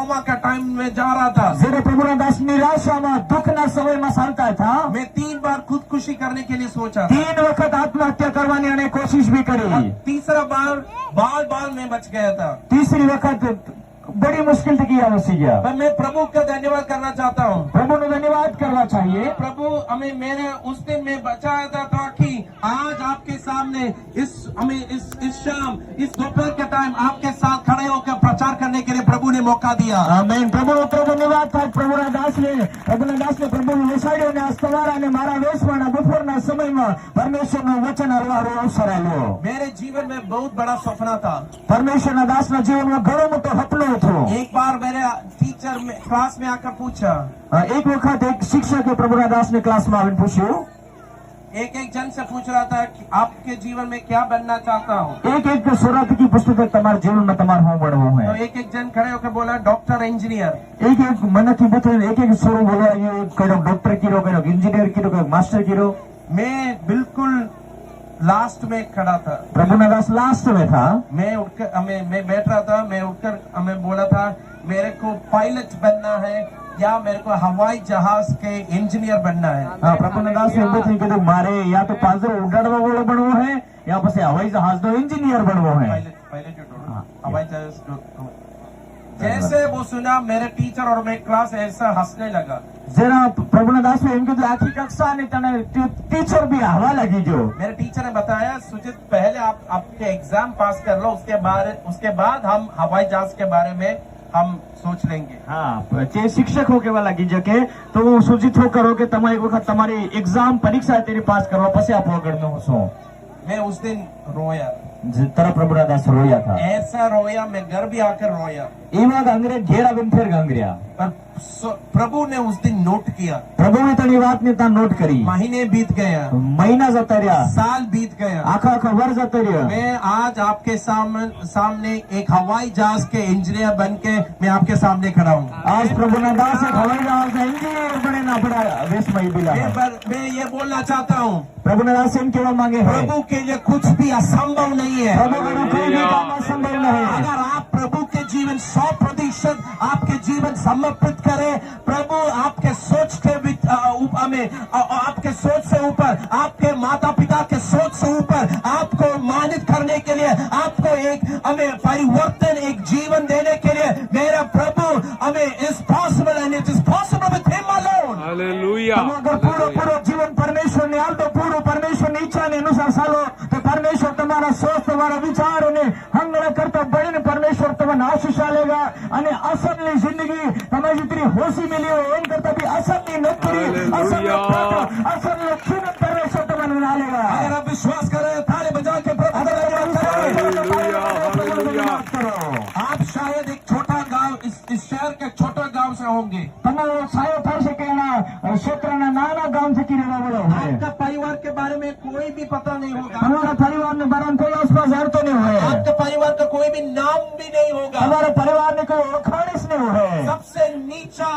Trauma का time में जा रहा था। જ્યારે પ્રભુના દાસ નિરાશામાં દુઃખના સમયમાં ચાલતા હતા, मैं 3 बार खुदकुशी करने के लिए सोचा था। 3 વખત આત્મહત્યા કરવાની અને કોશિશ બી કરી। तीसरा बार बाल में बच गया था। तीसरी वक्त बड़ी मुश्किल थी कि बची गया। पर मैं प्रभु का धन्यवाद करना चाहता हूँ। प्रभु ने धन्यवाद करना चाहिए। प्रभु हमें मेरे उस दिन में बचाया था ताकि आज आपके सामने इस शाम इस दोपहर के टाइम आपके साथ खड़े होकर प्रचार करने के लिए प्रभु ने मौका दिया। आमीन। प्रभु નો ધન્યવાદ થાય। પ્રભુના દાસને પ્રભુ વેસાડ્યોને આ સવારે મારા વેશવાના બપોરના સમયમાં પરમેશ્વરનું વચન હરવાનો અવસર આલ્યો। मेरे जीवन में बहुत बड़ा सपना था। પરમેશ્વરના દાસના જીવનમાં ઘણો મોટો સપનો હતો। एक बार मेरे टीचर क्लास में आकर पूछा, एक वक्त एक शिक्षक प्रभुના દાસને ક્લાસમાં આવીને પૂછ્યું, एक जन से पूछ रहा था कि आपके जीवन में क्या बनना चाहता हूँ। एक सोरात की पुस्तक તમારા જીવનમાં તમારે શું બનવું है। तो एक जन खड़े होकर बोला डॉक्टर इंजीनियर। एक मनથી પૂછે एक સોરો બોલો કયો ડોક્ટર કીરો કયો इंजीनियर करो कयो मास्टर करो। मैं बिल्कुल लास्ट में खड़ा था। प्रभुના દાસ लास्ट में था। मैं उठकर मैं बैठ रहा था। मैं उठकर हमें बोला था मेरे को पायलट बनना है या मेरे को हवाई जहाज के इंजीनियर बनना है। हाँ, प्रभुના દાસ એવું થઈ કીધું મારે या तो પાંજરો ઉડાડવા વાળો બનવો है या પછી હવાઈ જહાજનો इंजीनियर बनવો है। पायलट हवाई जहाज। जैसे वो सुना मेरे टीचर और मैं क्लास ऐसा हंसने लगा। जरा प्रभुના દાસ એમ કીધું આખી કક્ષા ને તને टीचर भी हवा लगी जो। मेरे टीचर ने बताया सुजित पहले आप आपके एग्जाम पास कर लो, उसके बाद हम हवाई जहाज के बारे में हम सोच लेंगे। हाँ, जे शिक्षक हो के वाला कीजे के तो वो सूचित हो करो कि तमारी एक वक्त तुम्हारी एग्जाम परीक्षा तेरी पास करवा पछी आप वगड़ में होसो। मैं उस दिन रोया। तरह प्रभुના દાસ रोया था। ऐसा रोया मैं घर भी आकर रोया। इवाग अंग्रेज घेरा बिन फिर गंगरिया। पर प्रभु ने उस दिन नोट किया। प्रभु ने तनी बात ने ता नोट करी। महीने बीत गया, महीना जता रहा, साल बीत गया, आखा वर्ष जता रहा। मैं आज आपके सामने एक हवाई जहाज के इंजीनियर बन के मैं आपके सामने खड़ा हूँ। आज प्रभुના દાસ एक हवाई जहाज का इंजीनियर बने ना पड़ा वेशमय बिला। मैं ये बोलना चाहता हूँ प्रभुના દાસ એમ કહેવા માંગે है प्रभु के लिए कुछ भी असंभव नहीं है। प्रभु के लिए कोई भी काम असंभव नहीं है। अगर आप प्रभु के जीवन 100% आपके जीवन समर्पित करें, प्रभु आपके सोच के आपके सोच से ऊपर, आपके माता पिता के सोच से ऊपर आपको मानित करने के लिए, आपको एक परिवर्तन एक जीवन देने के लिए मेरा प्रभु is possible and it is possible with him alone. Hallelujah. अगर पूरा जीवन परमेश्वर ने आल तो पूरो परमेश्वर ની ઈચ્છા ને અનુસાર ચાલો તો પરમેશ્વર તમારા સોચ તમારા વિચાર અને હંગણા કરતા બળીને પરમેશ્વર તમને આશીષ આલેગા અને અસલની જિંદગી તમે જેટલી હોશી મિલી હોય એમ કરતા બી અસલની નોકરી અસલનો જીવન પરમેશ્વર તમને આલેગા। अगर आप विश्वास करें ताली बजा के प्रभु का धन्यवाद करो। आप शायद एक छोटा गांव इस शहर के छोटा गांव से होंगे। તમારો સાયો થઈ શકે એના ક્ષેત્રના નાના ગામથી રહેવા વાળો હોય। आपका परिवार के बारे में कोई भी पता नहीं होगा। તમારા પરિવારને બારામાં કોઈ આસપાસ જાણતો નહીં હોય। आपके परिवार का कोई भी नाम भी नहीं होगा। તમારા પરિવારને કોઈ ઓળખાણ જ નહીં હોય। सबसे नीचा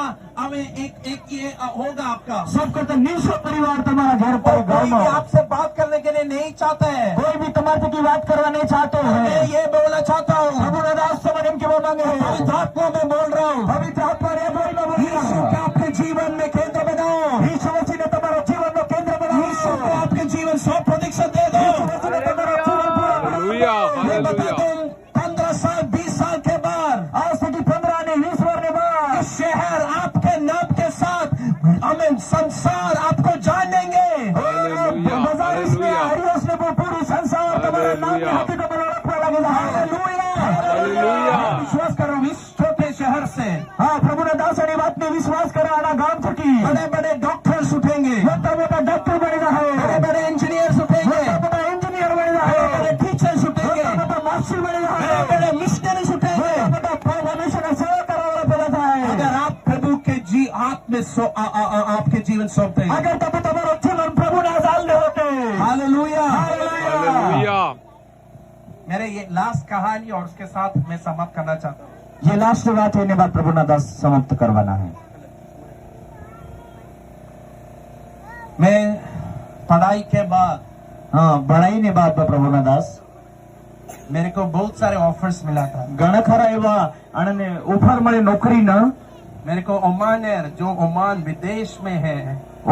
एक ये होगा आपका। सब करता नीचो परिवार તમારા घर पर कोई गांव भी में आपसे बात करने के लिए नहीं चाहता है। कोई भी तुम्हारे की बात करवा नहीं चाहते मैं हैं। ये बोलना चाहता हूँ प्रभुના દાસ તમને એમ કહેવા માંગે है पवित्र आत्मा में बोल रहा हूँ पवित्र आत्मा ने बोल यीशु को आपके जीवन में केंद्र बनाओ। यीशु मसीह ने તમારા જીવનનો કેન્દ્ર બનાવ્યો। यीशु को आपके जीवन 100% दे दो। यीशु मसीह ने તમારા जीवन पूरा हालेलुया। मैं बता हालेलुया। दूं 15 साल 20 साल के बाद आज से 15 ने 20 वर्ष बाद इस शहर आपके नाम के साथ संसार आपको जानेंगे। हालेलुया। बाजार इसमें हालेलुया। हरियोस ने पूरी संसार तुम्हारा नाम के हालेलुया। हकीकत में रखने लगेगा। हालेलुया। हालेलुया। विश्वास करो इस छोटे शहर से हाँ, प्रभुના દાસની વાતને વિશ્વાસ કરો। આના ગામ થકી बड़े बड़े डॉक्टर्स उठेंगे, મોટા મોટા ડોક્ટર બની बड़े રહે, बड़े इंजीनियर्स उठेंगे, મોટા મોટા એન્જિનિયર બની बड़े રહે, बड़े टीचर्स उठेंगे, મોટા મોટા માસ્ટર બની बड़े રહે, बड़े मिशनरीज उठेंगे। મોટા मोटा परमेश्वरને સેવા કરવાવાળા પેદા થાય। अगर आप प्रभु के हाथ में आपके जीवन सौंप देंगे। अगर તમે તમારો જીવન પ્રભુને હાલને હોતે। हालेलुया। हालेलुया। मेरे ये लास्ट कहानी और उसके साथ मैं समाप्त करना चाहता हूँ। ये लास्ट बात है, बाद प्रभुના દાસ समाप्त करवाना है। मैं पढ़ाई के बाद हाँ, बढ़ाई ने बाद प्रभुના દાસ मेरे को बहुत सारे ऑफर्स मिला था। ઘણા ખરા એવા અને ઓફર મળે નોકરીના। मेरे को ओमान एयर, जो ओमान विदेश में है,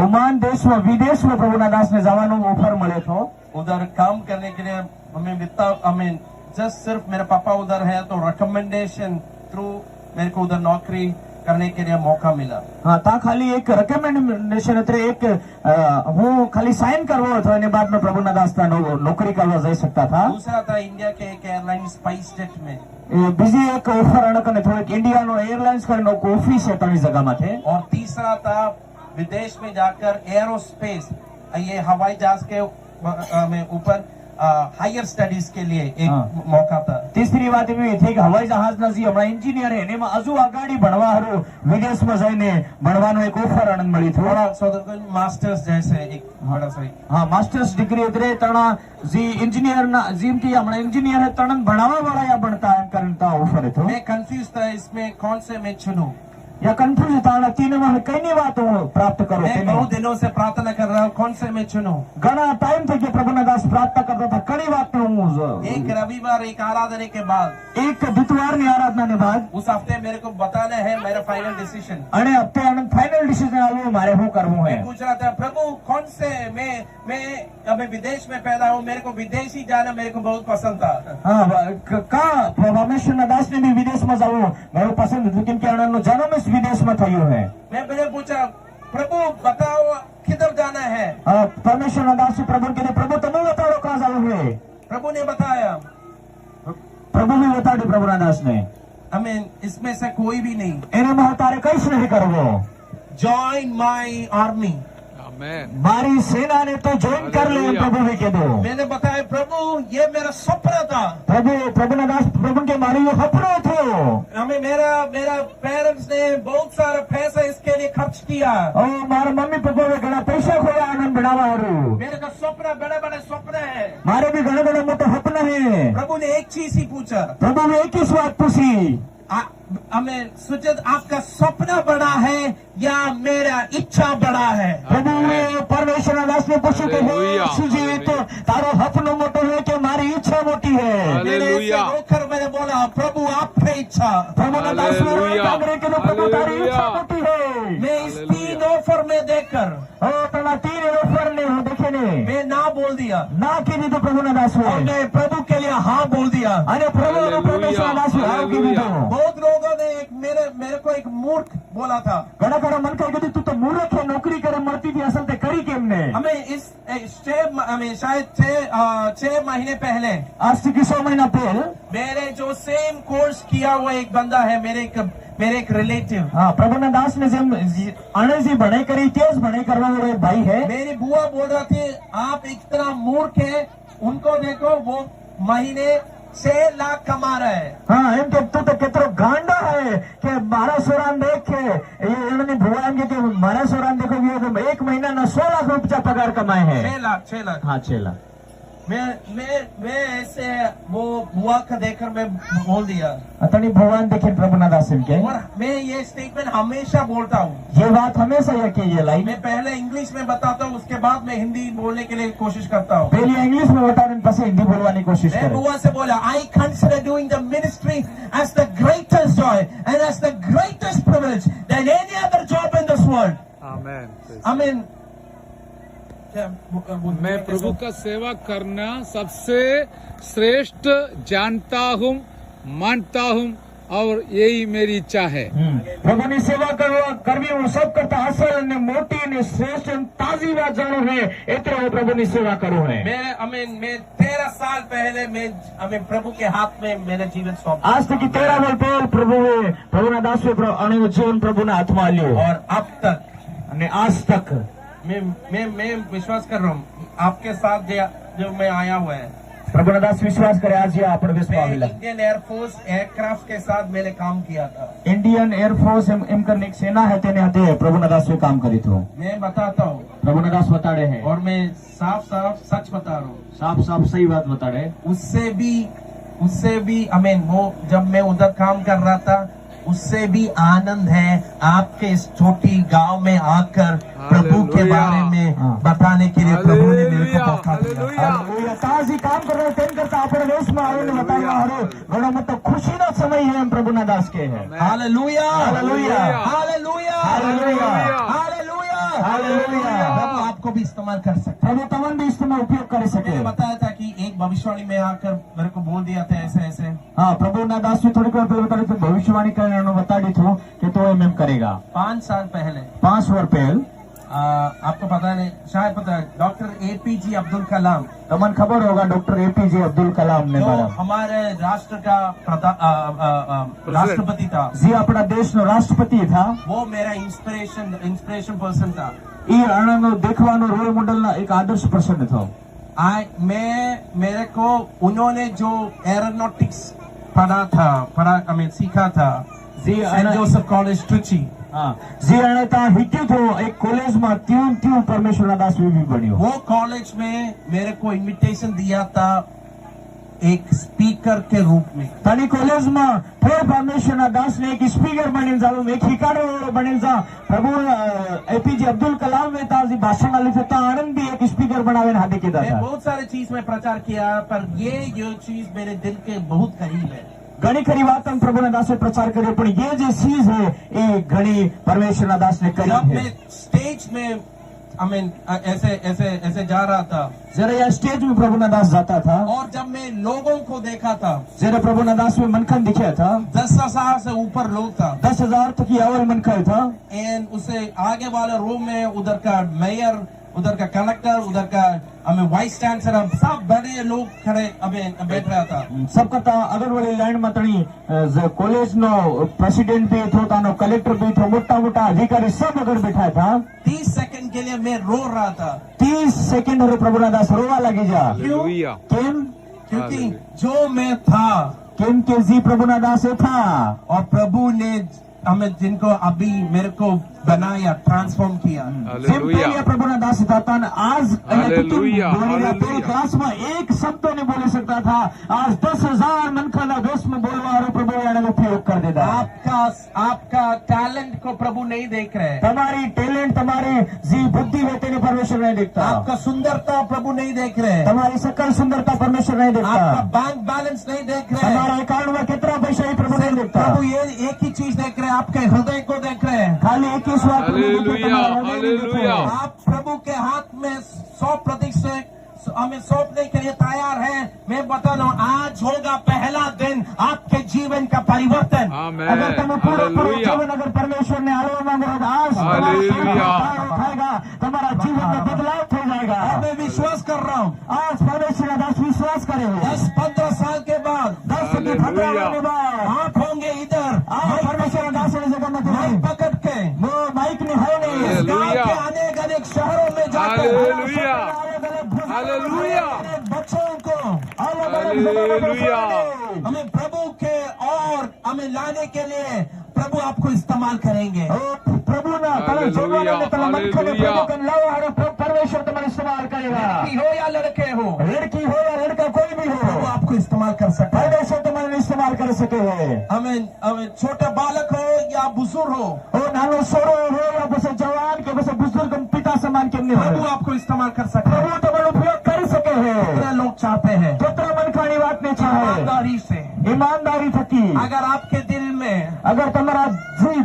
ઓમાન દેશમાં વિદેશમાં પ્રભુના દાસને જવાનો ઓફર મળે તો उधर काम करने के लिए हमें जस्ट सिर्फ मेरे पापा उधर है तो रिकमेंडेशन थ्रू मेरे को उधर नौकरी करने के लिए मौका मिला। હા તા ખાલી એક રેકમેન્ડેશન એટલે એક હું ખાલી સાઇન કરવો હતો અને બાદમાં પ્રભુના દાસના નોકરી કરવા જઈ શકતા था। दूसरा था इंडिया के एक एयरलाइन स्पाइस जेट में, બીજી એક ઓફર અણકને થોડીક ઇન્ડિયાનો એરલાઇન્સ કરીને ઓફિસ છે તણી જગામાં છે। और तीसरा था विदेश में जाकर एरोस्पेस, ये हवाई जहाज के ऊपर हायर स्टडीज के लिए एक मौका था। तीसरी बात एवी थी कि हवाई जहाज जी हमारा इंजीनियर है एमा हजू आगाड़ी भणवा हारू विदेश में जईने भणवानो एक ऑफर आनंद मळी थो। थोड़ा मास्टर्स जैसे एक बड़ा सा हाँ मास्टर्स डिग्री इतरे तना जी इंजीनियर ना जीम की हमारा इंजीनियर है तणन भणावा वाला या बनता है करता ऑफर है। तो मैं कंफ्यूज था इसमें कौन से मैं चुनूं, या कंफ्यूज था तीन में कई नहीं बात प्राप्त करो। मैं बहुत दिनों से प्रार्थना कर रहा हूँ कौन से मैं चुनूं। घना टाइम थे कि प्रभुना दास प्रार्थना करता था कई बात एक रविवार एक आराधना के बाद, एक बुधवार ની आराधना ने बाद उस हफ्ते मेरे को बताना है मेरा फाइनल डिसीजन। अने हफ्ते आनंद फाइनल डिसीजन आलो मारे હું કરવું है। पूछ रहा था प्रभु कौन से मैं अभी विदेश में पैदा हूँ, मेरे को विदेश ही जाना मेरे को बहुत पसंद था। हाँ का परमेश्वर दास ने भी विदेश में जाओ घणो पसंद હતું કેમ કે આનંદનો જન્મ જ વિદેશ में થયો है। मैंने पूछा प्रभु बताओ किधर जाना है। परमेश्वर दास प्रभु के प्रभु તમે बताओ कहाँ जाओ है। प्रभु ने बताया, प्रभु भी बता दे प्रभु दास ने इसमें से कोई भी नहीं, એને માં તારે કઈ જ નહીં કરવો। जॉइन माई आर्मी, मारी सेना ने तो ज्वाइन कर ले प्रभु भी कह दो। मैंने बताया प्रभु ये मेरा सपना था। प्रभु दास प्रभु के मारी ये सपना थे। हमें मेरा पेरेंट्स ने बहुत सारा पैसा इसके लिए खर्च किया। मारा मम्मी पापा ने घना पैसा खोया आनंद बढ़ावा हारू। मेरे का सपना बड़े बड़े सपने है, मारे भी घने घने मोटे सपना है। प्रभु ने एक चीज ही पूछा, प्रभु ने एक ही बात पूछी, हमें सुजत आपका सपना बड़ा है या मेरा इच्छा बड़ा है। प्रभु ने परमेश्वर दास ने पूछा कि सुजीत तारो सपना मोटो है कि हमारी इच्छा मोटी है। रोकर मैंने बोला प्रभु आपकी इच्छा। प्रभु ने दास ने प्रभु तारी इच्छा मोटी है। मैं इस 3 ऑफर में देखकर तना 3 ऑफर ने देखे ने मैं ना बोल दिया, ना की दी तो प्रभु ने दास और मैं प्रभु के लिए हाँ बोल दिया। अरे प्रभु ने परमेश्वर दास हाँ की दी। बहुत लोगों ने मेरे को एक मूर्ख बोला था। घना घना मन कह तू तो मूर्ख है, नौकरी करे मरती थी असल ते करी केम ने। हमें शायद 6 महीने पहले, आज से 6 महीना पहले मेरे जो सेम कोर्स किया हुआ एक बंदा है, मेरे एक रिलेटिव। हाँ प्रभु दास ने अणे जी बने करी तेज बने करवा वाला एक भाई है। मेरी बुआ बोल रहा थी आप इतना मूर्ख है, उनको देखो वो महीने 6 लाख कमा रहा है। हाँ एम के तू तो कितरो गांडा है कि मारा सोरान देख के ये भुआ एम के मारा सोरान देखो ये 1 महीना ना 16 लाख रुपया पगार कमाए हैं। 6 लाख। हाँ 6 लाख। मैं ऐसे वो बुआ का देखकर मैं बोल दिया। अतनी भगवान देखे प्रभु दास के। और मैं ये स्टेटमेंट हमेशा बोलता हूँ, ये बात हमेशा यकी ये लाई। मैं पहले इंग्लिश में बताता हूँ, उसके बाद मैं हिंदी बोलने के लिए कोशिश करता हूँ। पहले इंग्लिश में बताने पसे हिंदी बोलने की कोशिश करें। बुआ से बोला I consider doing the ministry as the greatest joy and as the greatest privilege than any other job in this world. आमीन। मैं प्रभु का सेवा करना सबसे श्रेष्ठ जानता हूँ, मानता हूँ और यही मेरी इच्छा है। प्रभु ने सेवा करवी हूँ सब करता असल ने मोटी ने श्रेष्ठ ताजी बात जानो है इतने प्रभु ने सेवा करो है। मैं 13 साल पहले मैं प्रभु के हाथ में मेरा जीवन सौंप। आज तक 13 साल पहले प्रभु ने दास अने जीवन प्रभु ने हाथ में लियो और अब तक आज तक मैं विश्वास कर रहा हूँ आपके साथ जो मैं आया हुआ है। प्रभु दास विश्वास करे आज ये आप इंडियन एयरफोर्स एयरक्राफ्ट के साथ मैंने काम किया था। इंडियन एयरफोर्स एम करने एक सेना है तेने हते प्रभु दास में काम करी थो। मैं बताता हूँ प्रभु दास बताड़े है और मैं साफ साफ सच बता रहा हूँ, साफ साफ सही बात बताड़े। उससे भी वो जब मैं उधर काम कर रहा था उससे भी आनंद है आपके इस छोटी गांव में आकर प्रभु के हालेलुया। बारे में बताने के लिए प्रभु ने मेरे को मौका दिया। हालेलुया। તાજી કામ કરે તેમ કરતા આપણે દેશમાં આવીને બતાવવા હારું ઘણો મોટો ખુશીનો સમય છે એમ પ્રભુના દાસ કહે છે. Hallelujah, hallelujah, hallelujah, hallelujah, hallelujah, hallelujah. प्रभु आपको भी इस्तेमाल कर सकते हैं। પ્રભુ તમને બી ઇસ્તેમાલ ઉપયોગ કરી શકે. मैंने बताया था कि एक भविष्यवाणी में आकर मेरे को बोल दिया था ऐसे ऐसे। હા પ્રભુના દાસે થોડીક વાર પહેલા બતાડ્યું હતું, ભવિષ્યવાણી કરીને એનું બતાડ્યું હતું કે તો એમ એમ કરેગા. 5 साल पहले 5 વર્ષ પહેલ आपको पता नहीं, शायद पता है, डॉक्टर APJ अब्दुल कलाम, તમને खबर होगा डॉक्टर APJ अब्दुल कलाम ने जो बारे हमारे राष्ट्र का राष्ट्रपति था, જે આપણા દેશનો રાષ્ટ્રપતિ था, वो मेरा इंस्पिरेशन पर्सन था। એ આણંદ દેખવાનો રોલ મોડેલના એક આદર્શ પર્સન હતો. मेरे को उन्होंने जो एरोनॉटिक्स सीखा था सेंट जोसेफ कॉलेज ट्रिची, હા જે આણે ત્યાં હિટ્યું થયો એક કોલેજમાં ત્યું પરમેશ્વરના દાસ બી બન્યો. वो कॉलेज में मेरे को इनविटेशन दिया था एक स्पीकर के रूप में। તની કોલેજમાં ફેર પરમેશ્વરના દાસને એક સ્પીકર બની જાવ, એક હિકાડો બની જા. પ્રભુ APJ અબ્દુલ કલામ ને તાજી ભાષણ આલી થતા આનંદ भी एक स्पीकर बनावे हाथी कीधा मैं था. बहुत सारे चीज में प्रचार किया, पर ये चीज मेरे दिल के बहुत करीब है। ઘણી ખરી વાત हम પ્રભુના દાસે પ્રચાર કર્યો, પણ ये જે ચીજ है એ ઘણી પરમેશ્વરના દાસને કરી जब है. मैं स्टेज में ऐसे जा रहा था જ્યારે આ સ્ટેજ में પ્રભુના દાસ જાતા था, और जब मैं लोगों को देखा था, જ્યારે પ્રભુના દાસ में मनखन दिख्या था, 10,000 से ऊपर लोग था, 10,000 तक की अवल मनखन था. एंड उसे आगे वाले रूम में उधर का मेयर, उधर का कलेक्टर, उधर का वाइस चांसलर, सब बड़े लोग खड़े बैठ रहा था। सब करता अगर वाली लाइन में तणी कॉलेज नो प्रेसिडेंट भी थो, तानो कलेक्टर भी थो, मोटा मोटा अधिकारी सब अगर बैठा था. 30 सेकंड के लिए मैं रो रहा था। 30 सेकंड हरे प्रभुना दास रोवा लगी जा. हालेलुया। केम? क्योंकि जो मैं था केम के जी प्रभुना दास था, और प्रभु ने हमें जिनको अभी मेरे को बनाया, ट्रांसफॉर्म किया। हालेलुया। प्रभुना दास था तान आज हालेलुया, हालेलुया। क्लास में एक शब्द नहीं बोल सकता था, आज 10,000 मनखना देश में बोलवा प्रभु याने उपयोग कर देता. आपका टैलेंट को प्रभु नहीं देख रहे, તમારી ટેલેન્ટ, તમારી जी बुद्धि है तेने परमेश्वर नहीं देखता. आपका सुंदरता प्रभु नहीं देख रहे, તમારી सकल सुंदरता परमेश्वर नहीं देखता. आपका बैंक बैलेंस नहीं देख रहे, તમારા એકાઉન્ટ में कितना पैसा ही प्रभु नहीं देखता. प्रभु ये एक ही चीज देख रहे हैं, आपके हृदय को देख रहे हैं। खाली एक ही स्वाद प्रभु देखे, हालेलुया, तुम्हारा हृदय नहीं हालेलुया। देखे. आप प्रभु के हाथ में 100% हमें सौंपने के लिए तैयार हैं। मैं बता रहा हूँ, आज होगा पहला दिन आपके जीवन का परिवर्तन। आमेन। अगर तुम पूरा हालेलुया। जीवन अगर परमेश्वर ने आलो मांगो, आज हालेलुया। उठाएगा, तुम्हारा जीवन में बदलाव हो जाएगा. मैं विश्वास कर रहा हूँ, आज परमेश्वर दास विश्वास करे 10-15 साल के बाद 10 से 15 हालेलुया। के बाद आप होंगे इधर, आज परमेश्वर दास ने जगह में माइक पकड़ के वो माइक नहीं है नहीं. इस गांव हालेलुया। के अनेक शहरों में जाकर हालेलुया। अलग-अलग हालेलुया। बच्चों को हालेलुया। हमें प्रभु के और हमें लाने के लिए प्रभु आपको इस्तेमाल करेंगे। प्रभु ना तला जोगवाने ने तला मन खने हालेलुया। प्रभु कन लाओ हरे परमेश्वर तुम्हारा इस्तेमाल करेगा. लड़की हो या लड़के हो, लड़की हो या लड़का कोई भी प्रभु हो, आपको इस्तेमाल कर सकता है। परमेश्वर तुम्हारा इस्तेमाल कर सके है. हमें छोटे बालक हो या बुजुर्ग हो, और नानो सोरो हो या बस जवान के बस बुजुर्ग पिता समान के नहीं प्रभु हो, आपको इस्तेमाल कर सकता है। प्रभु तुम्हारा उपयोग कर सके है. कितने लोग चाहते हैं कितना मन खानी बात नहीं चाहे, ईमानदारी से, ईमानदारी थकी. अगर आपके दिल में अगर तुम्हारा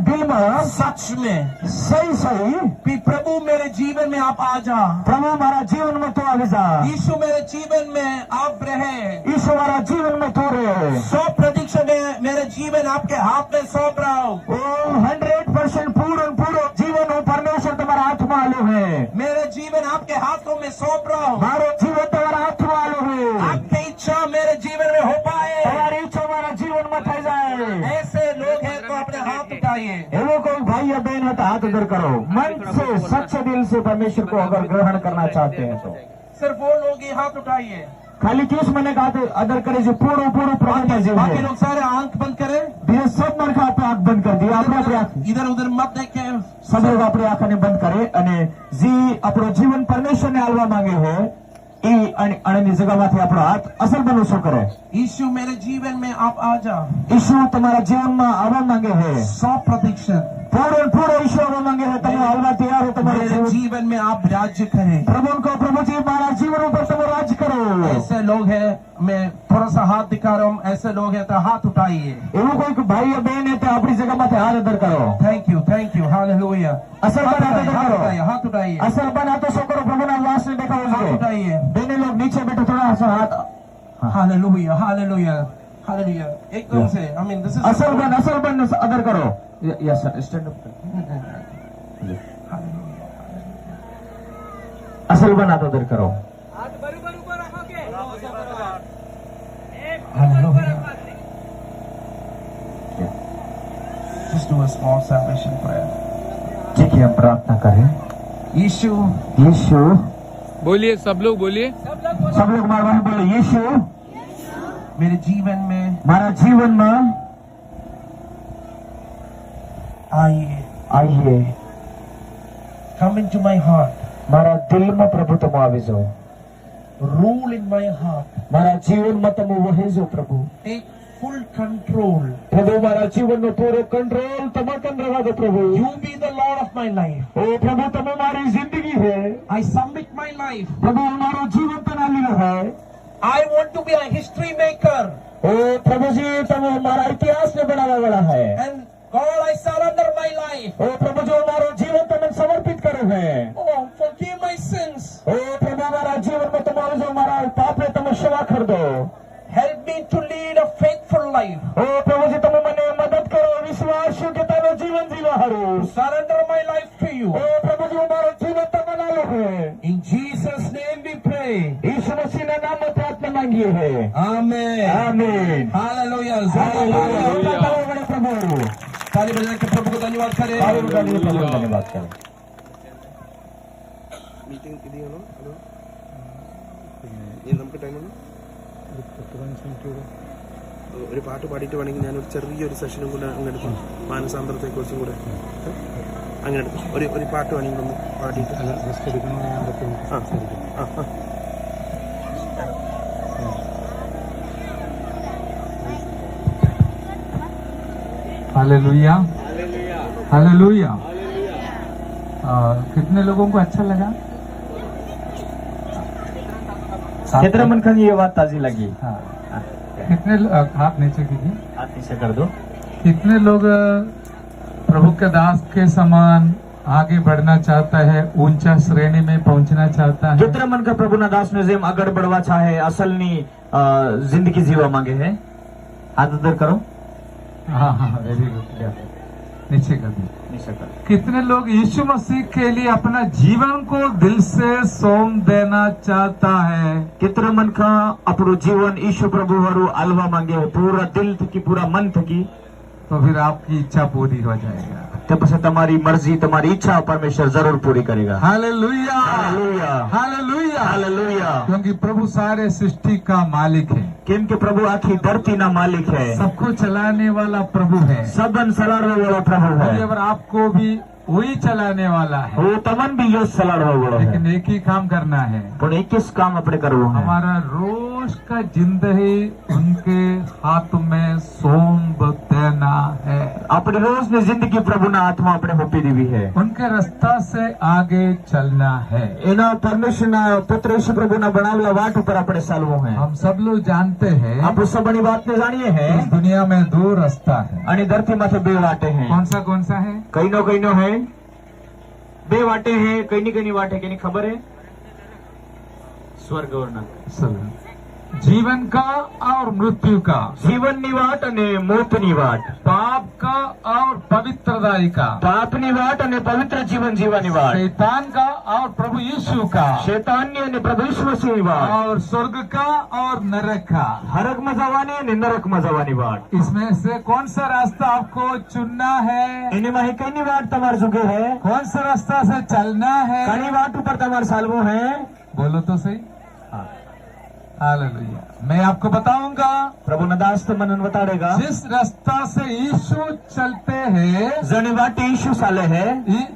दिल में सच में सही सही कि प्रभु मेरे जीवन में आप आ जा, प्रभु हमारा जीवन में तो आगे जा, यीशु मेरे जीवन में आप रहे, ईश्वर हमारा जीवन में तो रहे, 100% में मेरे जीवन आपके हाथ में सौंप रहा हूँ। 100% पूर्ण जीवन हो परमेश्वर तुम्हारा हाथ में आलो है. मेरे जीवन आपके हाथों में सौंप रहा हूँ। मारो जीवन तुम्हारा हाथ में आलो है. आपकी इच्छा मेरे जीवन में हो पाए, तुम्हारी इच्छा हमारा जीवन में થઈ જાય. ऐसे लोग हैं तो अपने हाथ उठाइए। एवं कोई भाई या बहन है तो हाथ उधर करो. मन से सच्चे दिल से परमेश्वर को अगर ग्रहण करना चाहते हैं तो सिर्फ वो लोग ही हाथ उठाइए, खाली 30 मैंने कहा था अदर करे जो पूर्ण प्रभु में जीवन बाकी है. लोग सारे आंख बंद करें, धीरे सब मन का आंख बंद कर दिया. આપણે આપણી આંખ इधर उधर मत देखें। सब लोग अपनी आंखें बंद करे અને जी આપણો જીવન પરમેશ્વરને આલવા માંગે છે ई आणि जगाમાંથી આપણો હાથ અસલ બનવું શું કરે? यीशु मेरे जीवन में आप आ जाओ। ઈશુ તમારા જીવનમાં આવવા માંગે છે। 100%। પૂરો ઈશુ આવવા માંગે છે। તમે હાલવા તૈયાર हो? તમારા मेरे जीवन में आप राज्य करें। પ્રભુને કહો, પ્રભુજી મારા જીવન ઉપર તમે રાજ કરો। ऐसे लोग हैं, मैं थोड़ा सा हाथ दिखा रहा हूँ, ऐसे लोग हैं तो हाथ उठाइए। એવું કોઈ ભાઈ या બહેન है तो આપણી જગ્યામાંથી હાથ અદર કરો। Thank you hallelujah. અસલ બન હાથ અદર કરો। हाथ उठाइए। અસલ બન હાથો શું કરો? પ્રભુના વાસને દેખાવો हाथ જોઈએ। उठाइए। બેને લોગ નીચે બેઠો થોડા सा हाथ हालेलुया एकदम से। I mean, this is અસલ બન અદર કરો। Yes sir, stand up. અસલ બન હાથ અદર કરો। Just do a small salvation prayer। ठीक है, हम प्रार्थना करें। यीशु बोलिए, सब लोग बोलिए। सब लोग मारवा बोले, यीशु मेरे जीवन में मारा जीवन में आइए। Come into my heart। मारा दिल में प्रभु तुम आवी जाओ। Rule in my heart। मारा जीवन में तुम वही जो प्रभु। Take full control। प्रभु मारा जीवन में पूरे कंट्रोल तुम कन रहा दो प्रभु। You be the Lord of my life। ओ प्रभु तुम हमारी जिंदगी है। I submit my life। प्रभु हमारा जीवन तना लिया है। I want to be a history maker। ओ प्रभु जी तुम हमारा इतिहास में बनाने वाला है। And God, I surrender my life। ओ प्रभु जो हमारा जीवन तुम समर्पित करो है। Oh, forgive my sins। ओ प्रभु हमारा जीवन में तुम्हारा जो हमारा पाप है तुम क्षमा कर दो। Help me to lead a faithful life। ओ प्रभु जी तुम मने मदद करो विश्वास योग्यता जीवन जीवा हरो। Surrender my life to you। ओ प्रभु जी हमारा जीवन तुम बना लो है। In Jesus' name we pray। यीशु मसीह के नाम में प्रार्थना मांगिए है। Amen। आमीन। Hallelujah। प्रभु ताली बजा के प्रभु को धन्यवाद करें। धन्यवाद करें। മീറ്റിംഗ് ഇത് ചെയ്യണോ അതോ നമുക്ക് ടൈമാണ്? ഒരു പാട്ട് പാടിയിട്ട് വേണമെങ്കിൽ ഞാനൊരു ചെറിയൊരു സെഷനും കൂടെ അങ്ങനെ എടുക്കും, മാനസാന്തരത്തെക്കുറിച്ചും കൂടെ അങ്ങനെ എടുക്കും. ഒരു പാട്ട് വേണമെങ്കിൽ ഒന്ന് പാടിയിട്ട് हालेलुया हालेलुया। कितने लोगों को अच्छा लगा? कितने मन को ये बात ताजी लगी? हाँ। कितने हाथ नीचे कीजिए, हाथ नीचे कर दो। कितने लोग प्रभु के दास के समान आगे बढ़ना चाहता है, ऊंचा श्रेणी में पहुंचना चाहता है? कितने मन का प्रभु ना दास ने जेम आगे बढ़वा चाहे, असलनी जिंदगी जीवा मांगे है? हाथ उधर करो। हाँ वेरी गुड। नीचे कर दो। कितने लोग यीशु मसीह के लिए अपना जीवन को दिल से सौंप देना चाहता है? कितने मन का अपनो जीवन यीशु प्रभु हरु अलवा मांगे है, पूरा दिल थकी पूरा मन थकी? तो फिर आपकी इच्छा पूरी हो जाएगा। तब से तुम्हारी मर्जी तुम्हारी इच्छा परमेश्वर जरूर पूरी करेगा। Hallelujah hallelujah hallelujah hallelujah. क्योंकि प्रभु सारे सृष्टि का मालिक है, क्योंकि प्रभु आखी धरती ना मालिक है, सबको चलाने वाला प्रभु है, सबन सलाड़वा वाला प्रभु है। और आपको भी वही चलाने वाला है, वो तमन भी यो सलाड़वा वाला है। लेकिन एक ही काम करना है, पर एक किस काम अपने करवो है? हमारा रोज का जिंदगी उनके हाथ में सौंप देना है। अपने रोज में जिंदगी प्रभु ना आत्मा अपने होपी दी है, उनके रास्ता से आगे चलना है। इना परमेश्वर ना पुत्र यीशु प्रभु ना बनावला वाट ऊपर अपने सालवो है। हम सब लोग जानते हैं आप उस बड़ी बात ने जानिए है, इस दुनिया में दो रास्ता है। अनि धरती माथे बे वाटे हैं। कौन सा है? कहीं नो है, बे वाटे हैं, कहीं वाटे के नहीं खबर है? स्वर्ग और नरक, जीवन का और मृत्यु का, जीवन निवाट अने मौत निवाट, पाप का और पवित्रदाई का, पाप निवाट अने पवित्र जीवन जीवा निवाट, शैतान का और प्रभु यीशु का, शैतान्य ने प्रभु यीशु मसीह निवाट, और स्वर्ग का और नरक का, हरक मजावानी ने नरक मजावानी वाट। इसमें से कौन सा रास्ता आपको चुनना है? इन्हें माही कई वाट तमार जुगे है, कौन सा रास्ता से चलना है? कई वाट ऊपर तमार सालवो है। बोलो तो सही। हालेलुया। मैं आपको बताऊंगा, प्रभु दास मनन बताड़ेगा जिस रास्ता से यीशु चलते हैं, जणी वाट यीशु साले है,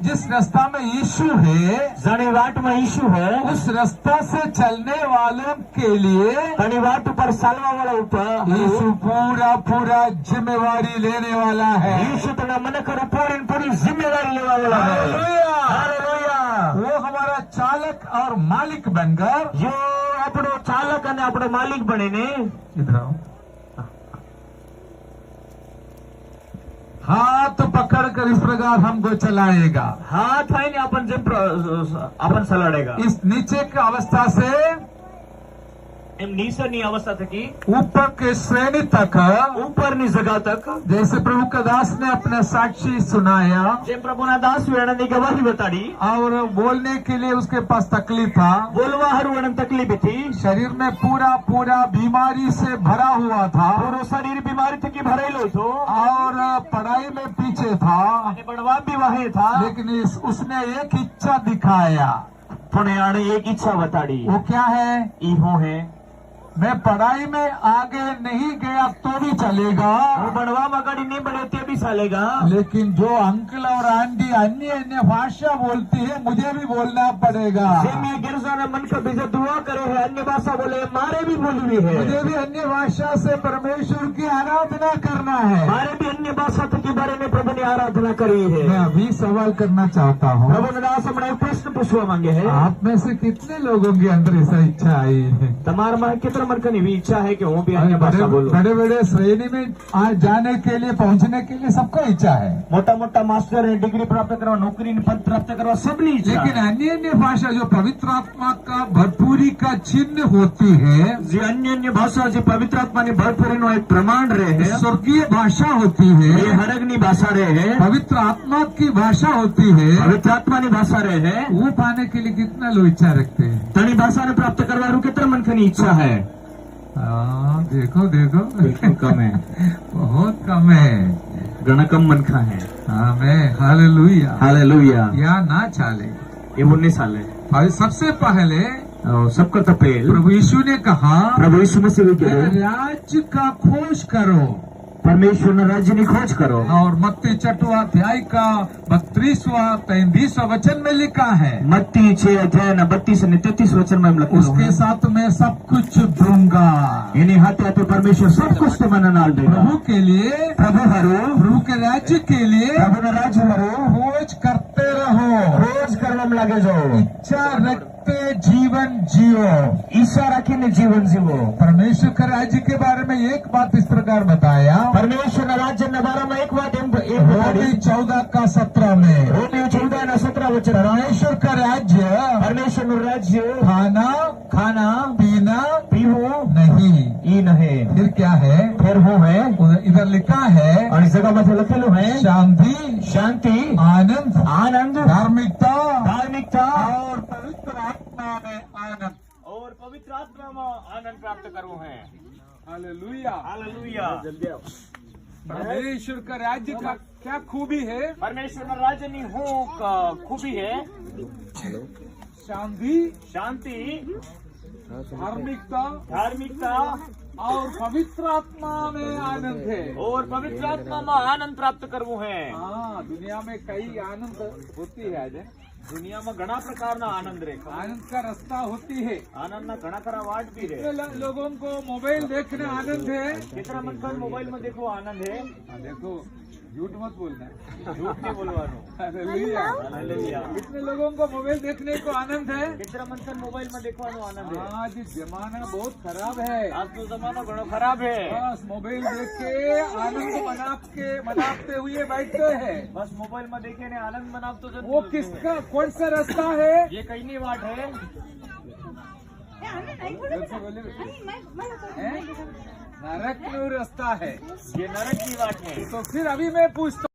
जिस रास्ता में यीशु है, जणी वाट में यीशु है, उस रास्ता से चलने वालों के लिए जणी वाट ऊपर सालवा वाला ऊपर यीशु पूरा पूरा जिम्मेवारी लेने वाला है। यीशु तना मन कर पूरी जिम्मेदारी लेने वाला है। हालेलुया। हालेलुया। वो हमारा चालक और मालिक बनकर जो अपनो चालक અને આપણો માલિક બનીને इधर आओ, हाथ पकड़कर इस प्रकार हमको चलाएगा। हाथ आईने अपन सलाड़ेगा। इस नीचे की अवस्था से એમ નીચેની અવસ્થા થકી ऊपर के श्रेणी तक, ઉપરની જગા તક, जैसे प्रभु का दास ने अपना साक्षी सुनाया જેમ પ્રભુના દાસ વેણાની ગવાહી बताड़ी और बोलने के लिए उसके पास तकलीफ था, બોલવા હારું એને તકલીફ હતી, शरीर में पूरा पूरा बीमारी से भरा हुआ था પૂરો શરીર બીમારી થકી ભરેલો હતો और पढ़ाई में पीछे था, અને ભણવા બી વાહે था, लेकिन उसने एक इच्छा दिखाया। પણ આણે એક ઈચ્છા बताड़ी। वो क्या है? ઈ હું હે? मैं पढ़ाई में आगे नहीं गया तो भी चलेगा, હું ભણવામાં આગળ નહીં બને તે બી ચાલેगा, लेकिन जो अंकल और आंटी अन्य अन्य भाषा बोलती है मुझे भी बोलना पड़ेगा। જેમ એ गिरजाના मन का बीजा दुआ करे है, अन्य भाषा बोले, मारे भी बोलवी है, मुझे भी अन्य भाषा से परमेश्वर की आराधना करना है। मारे भी अन्य भाषा थकी बारे में प्रभु ने आराधना करी है। मैं अभी सवाल करना चाहता हूँ, प्रभु ने दास हमारा एक प्रश्न पूछवा मांगे है, आप में से कितने लोगों के अंदर ऐसा इच्छा आई है? તમારા માં कितना मन का भी इच्छा है कि હું भी अन्य भाषा बोलूं? बड़े बड़े श्रेणी में आज जाने के लिए, पहुंचने के लिए सबको इच्छा है, मोटा मोटा मास्टर ने डिग्री प्राप्त करवा, नौकरी ने पद प्राप्त करवा, सबनी इच्छा लेकिन है। अन्य अन्य भाषा जो पवित्र आत्मा का भरपूरी का चिन्ह होती है, जो अन्य अन्य भाषा जो पवित्र आत्मा ने भरपूरी नो एक प्रमाण रहे है, स्वर्गीय भाषा होती ये है, हरगनी भाषा रहे है, पवित्र आत्मा की भाषा होती है, पवित्र आत्मा ने भाषा रहे है, वो पाने के लिए कितना लोग इच्छा रखते हैं? तनी भाषा ने प्राप्त करवा कितना मन की इच्छा है? देखो देखो, बिल्कुल कम है, बहुत कम है, घना कम मन का है। हमें हालेलुया हालेलुया। या ना चाले। ये 19 साल है। और सबसे पहले सबका तो पहल प्रभु यीशु ने कहा, प्रभु यीशु मसीह के राज्य का खोज करो, परमेश्वर ने राज्य की खोज करो। और मत्ती 6वां अध्याय का 32वां 33वां वचन में लिखा है, मत्ती 6 अध्याय 32 और 33 वचन में हम लिखा उसके साथ मैं सब कुछ दूंगा। इन्हीं हाथे हाथे परमेश्वर सब कुछ तो मना नाल देगा। प्रभु के लिए, प्रभु के राज्य के लिए प्रभु ने राज्य हरो खोज करते रहो, खोज करने में लगे जाओ, इच्छा रखते जीवन जियो, ईशा रखीने जीवन जीवो। परमेश्वर के राज्य के बारे में एक बात इस प्रकार बताया, परमेश्वर ने राज्य के बारे में एक बात रोमी 14 का 17 में, रोमी 14 और 17 वचन, परमेश्वर का राज्य, परमेश्वर का राज्य खाना खाना पीना पीवो नहीं, ई नहीं, फिर क्या है? फिर वो है, इधर लिखा है, और इस जगह में लिखेलो है शांति, शांति, आनंद, आनंद, धार्मिकता धार्मिकता और पवित्र आत्मा में आनंद, और पवित्र आत्मा में आनंद प्राप्त करवो है। हालेलुया। हालेलुया। परमेश्वर का राज्य का क्या खूबी है? परमेश्वर का राज्य नहीं हो खूबी है, शांति, शांति, धार्मिकता धार्मिकता और पवित्र आत्मा में आनंद है। और पवित्र आत्मा में आनंद प्राप्त करवो है। हाँ, दुनिया में कई आनंद होती है, आज दुनिया में घना प्रकार ना आनंद रे, आनंद का रास्ता होती है, आनंद ना घना करा वाट भी रे। लोगों को मोबाइल देखने आनंद है, कितना मन कर मोबाइल में देखो आनंद है, देखो झूठ मत बोलना, झूठ नहीं बोलवानो। हालेलुया। हालेलुया। कितने लोगों को मोबाइल देखने को आनंद है? कितना मन कर मोबाइल में देखवानो आनंद है। आज जमाना बहुत खराब है, आज तो जमाना घणो खराब है, बस मोबाइल देख के आनंद मनाते हुए बैठते हैं, बस मोबाइल में देखे ने आनंद मनाव तो जन वो किसका कौन सा रास्ता है? ये कहीं नहीं वाट है, नरक में रास्ता है, ये नरक की वाट है। तो फिर अभी मैं पूछता